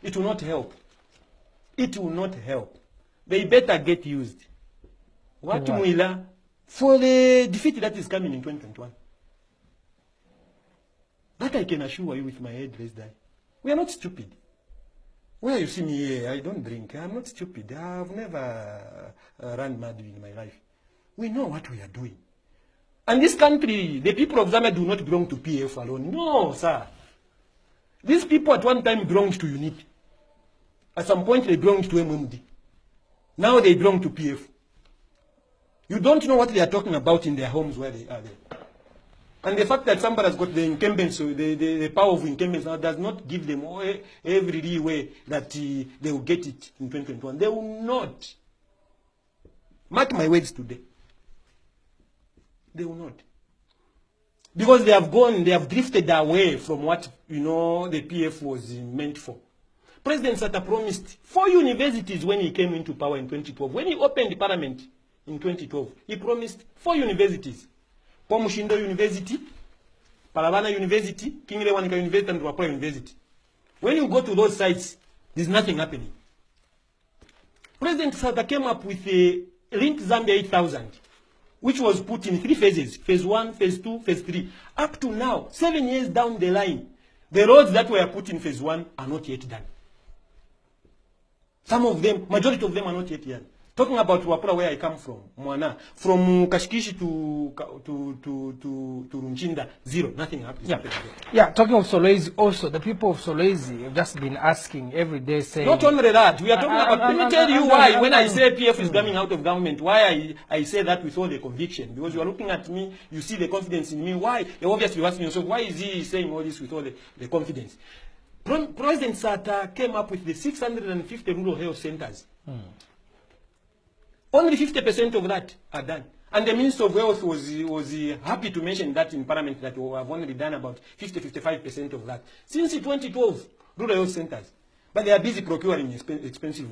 It will not help. It will not help. They better get used. What Muila for the defeat that is coming in 2021. That I can assure you with my head raised high. We are not stupid. Where you see me here, I don't drink. I'm not stupid. I've never run mad in my life. We know what we are doing. And this country, the people of Zambia do not belong to PF alone. No, sir. These people at one time belonged to UNIT. At some point they belonged to MMD. Now they belong to PF. You don't know what they are talking about in their homes where they are there. And the fact that somebody has got the incumbents, the power of incumbents now does not give them every leeway that they will get it in 2021. They will not. Mark my words today. They will not. Because they have gone, they have drifted away from what, the PF was meant for. President Sata promised 4 universities when he came into power in 2012. When he opened the parliament in 2012, he promised 4 universities. Pomushindo University, Palavana University, King Lewanika University, and Wapura University. When you go to those sites, there's nothing happening. President Sata came up with a Link Zambia 8000, which was put in 3 phases. Phase 1, phase 2, phase 3. Up to now, 7 years down the line, the roads that were put in phase 1 are not yet done. Some of them, majority of them are not yet done. Talking about Wapura, where I come from, Mwana, from Kashikishi to Runchinda, 0, nothing happens. Yeah, talking of Solwezi also, the people of Solwezi have just been asking every day, saying... Not only that, we are talking about... Let me tell you why, when I say PF is coming out of government, why I say that with all the conviction. Because you are looking at me, you see the confidence in me. Why? You obviously ask me, so why is he saying all this with all the confidence? President Sata came up with the 650 rural health centers. Only 50% of that are done. And the Minister of Health was happy to mention that in Parliament that we have only done about 50-55% of that. Since 2012, rural health centers. But they are busy procuring expensive,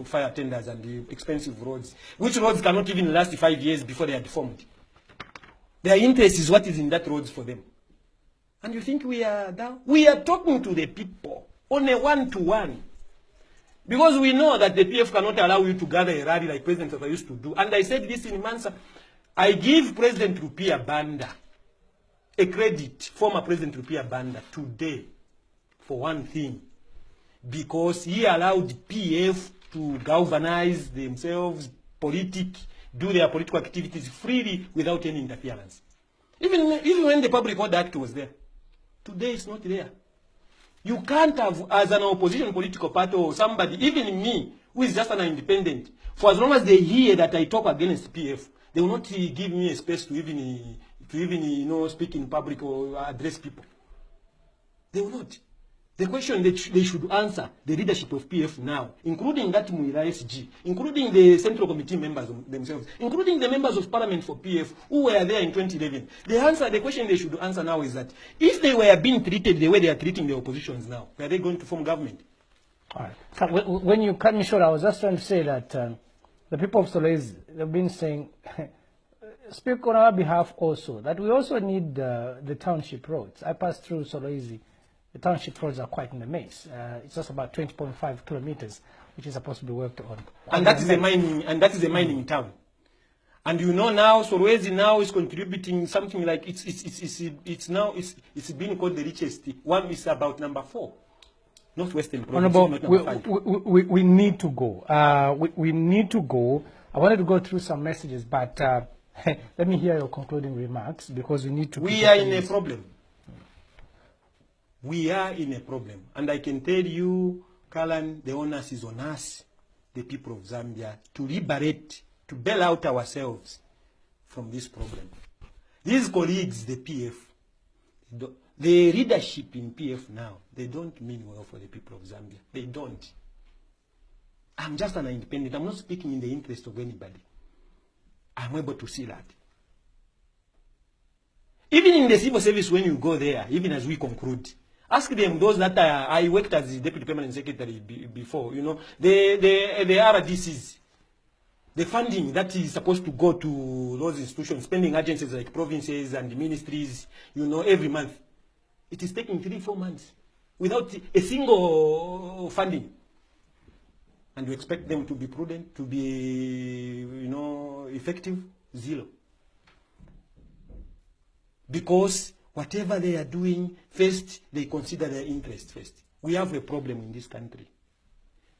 fire tenders and the expensive roads, which roads cannot even last 5 years before they are deformed. Their interest is what is in that roads for them. And you think we are down? We are talking to the people on a one-to-one. Because we know that the PF cannot allow you to gather a rally like President Sata used to do. And I said this in Mansa. I give President Rupia Banda a credit, former President Rupia Banda, today, for one thing. Because he allowed PF to galvanize themselves, do their political activities freely without any interference. Even when the Public Order Act was there. Today it's not there. You can't have, as an opposition political party or somebody, even me, who is just an independent, for as long as they hear that I talk against PF, they will not give me a space to even speak in public or address people. They will not. The question that they should answer, the leadership of PF now, including that Muira SG, including the Central Committee members themselves, including the members of Parliament for PF who were there in 2011, the question they should answer now is that if they were being treated the way they are treating the oppositions now, were they going to form government? All right. So when you cut me short, I was just trying to say that the people of Solwezi, they've been saying, speak on our behalf also, that we also need the township roads. I passed through Solwezi. The township roads are quite in the maze. It's just about 20.5 kilometers, which is supposed to be worked on. And that is a mining town. And now Solwezi now is contributing something like it's being called the richest. One is about number 4, Northwestern Province. We need to go. We need to go. I wanted to go through some messages, but let me hear your concluding remarks because we need to. We are in a problem. We are in a problem. And I can tell you, Kalan, the onus is on us, the people of Zambia, to liberate, to bail out ourselves from this problem. These colleagues, the PF, the leadership in PF now, they don't mean well for the people of Zambia. They don't. I'm just an independent. I'm not speaking in the interest of anybody. I'm able to see that. Even in the civil service, when you go there, even as we conclude, ask them, those that I worked as the Deputy Permanent Secretary before, the RDCs, the funding that is supposed to go to those institutions, spending agencies like provinces and ministries, every month. It is taking 3-4 months without a single funding. And you expect them to be prudent, to be, effective? Zero. Because whatever they are doing, first, they consider their interest first. We have a problem in this country.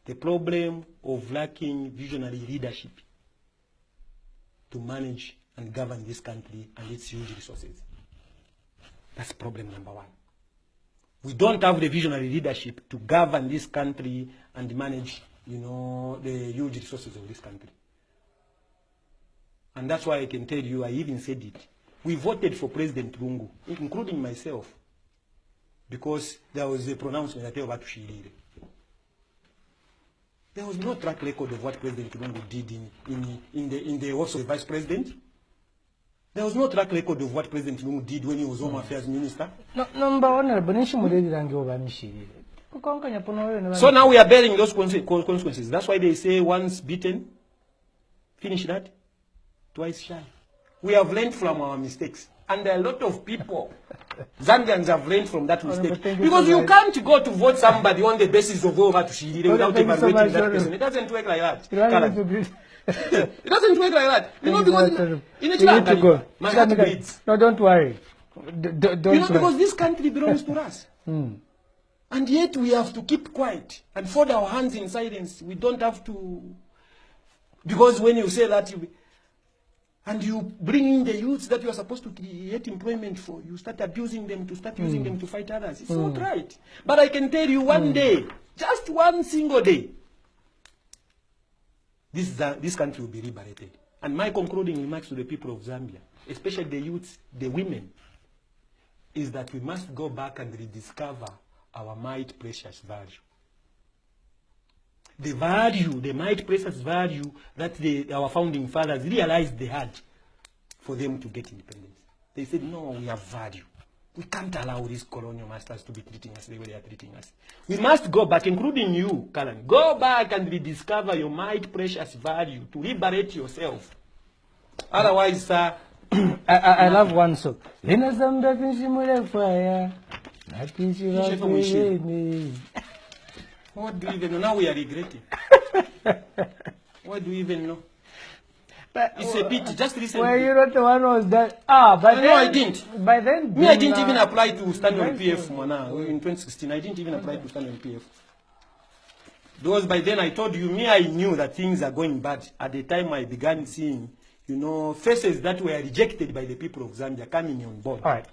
The problem of lacking visionary leadership to manage and govern this country and its huge resources. That's problem number one. We don't have the visionary leadership to govern this country and manage, the huge resources of this country. And that's why I can tell you, I even said it. We voted for President Lungu, including myself, because there was a pronouncement that about Shirire. There was no track record of what President Lungu did in the office of the Vice President. There was no track record of what President Lungu did when he was Home Affairs Minister. Number one, so now we are bearing those consequences. That's why they say once beaten, finish that, twice shy. We have learned from our mistakes. And a lot of people, Zambians, have learned from that mistake. Because you can't go to vote somebody on the basis of over to Shirire without evaluating that person. It doesn't work like that. It doesn't work like that. Because in a my heart bleeds. No, don't worry. Don't because this country belongs to us. And yet we have to keep quiet and fold our hands in silence. We don't have to. Because when you say that, and you bring in the youths that you are supposed to create employment for, you start abusing them to start using them to fight others. It's not right. But I can tell you one day, just one single day, this country will be liberated. And my concluding remarks to the people of Zambia, especially the youths, the women, is that we must go back and rediscover our might precious value. The value, the might precious value that our founding fathers realized they had for them to get independence. They said, no, we have value. We can't allow these colonial masters to be treating us the way they are treating us. We must go back, including you, Kalan. Go back and rediscover your might precious value to liberate yourself. Otherwise, sir, I love one song. What do you even know? Now we are regretting. What do you even know? But, it's a pity. Just recently. Well, you're not the one who was that. But no, I didn't. By then, me, I didn't even apply to stand on PF, Mana. In 2016, I didn't even apply to stand on PF. Because by then I told you, me, I knew that things are going bad. At the time I began seeing, faces that were rejected by the people of Zambia coming on board. All right.